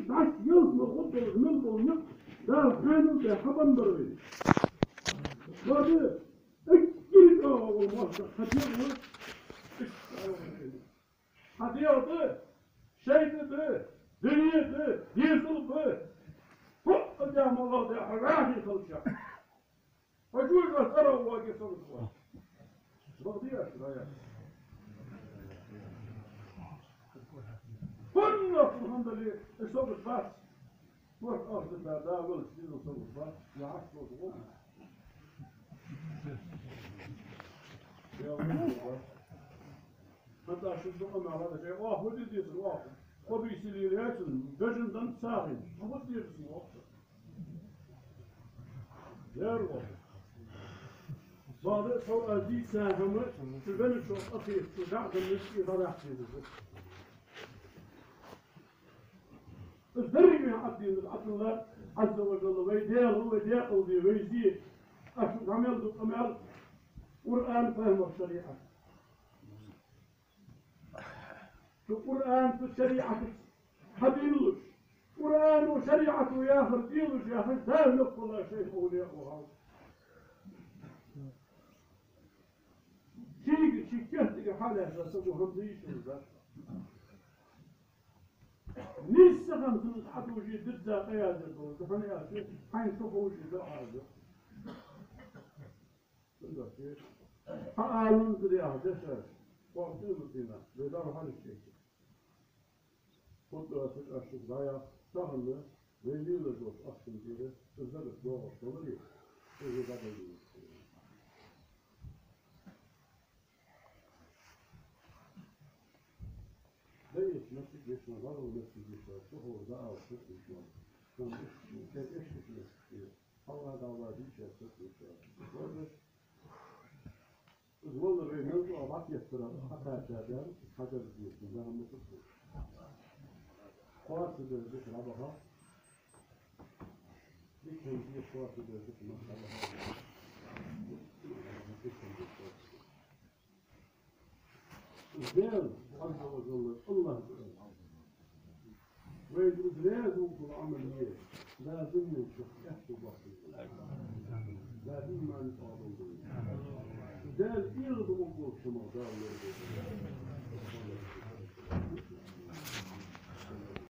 taş yıl mı otur mil boyunca da kanun da haban böyle. Vardı ekil olmaz hadiye hadiye şeydi dünyaydı yüzüldü bu adam Allah'da arahi kalacak. Acıyor da sarı vakiy sonuçta. Bakıyor şuraya. Bunlar Alhamdülillah sonuç var. Bu aslında daha böyle sizin sonuç var. Ya asıl oldu. Hatta şu zamanlarda şey, oh bu diyorsun, oh. O bir siliyersin, gözünden sağın. Ama diyorsun, oh. Yer o. Bazı çok aziz sahımı, şu beni çok atıyor, şu dağdımız ibarat edilir. Özdürmüyor attığımız atlılar, Azze ve Celle ve deyakıl diyor, ve izdiği. Aşk amel, Kur'an fehmi şeriat. القرآن في الشريعة حبيلوش قرآن وشريعة وياخر ديلوش ياخر لا يقبل شيء أولياء وهذا شيء كهتك حالة رسول همزيش وذا نيسا خمسة حتى وشي دجا قيادة دفن يا شيء حين شوفوا وشي ذا هذا فعالون تريها جشاش وقتين مدينة بدار هذا الشيء Fotoğrafı açtık, bayağı sağlı, veriyorlar dost aslında diye, özellikle doğal oluyor. Öyle kadar değil. Değişmesi geçme var, o nasıl geçme, çok orada alışık geçme. Son eşlik istiyor. Allah dağlar bir şey geçme. Uzmanla veriyoruz, o bak yettiren, haberlerden, haber diyorsun, ben anlatırsın. Kuatı dövdük Rabbaha. Bir kendiye kuatı dövdük Rabbaha. İzleyen Azze ve Celle Allah ve izleyen kul ameliye lazım yoksa ehtu basın. Lazım man fadıl. İzleyen irdu okul şuma dağları.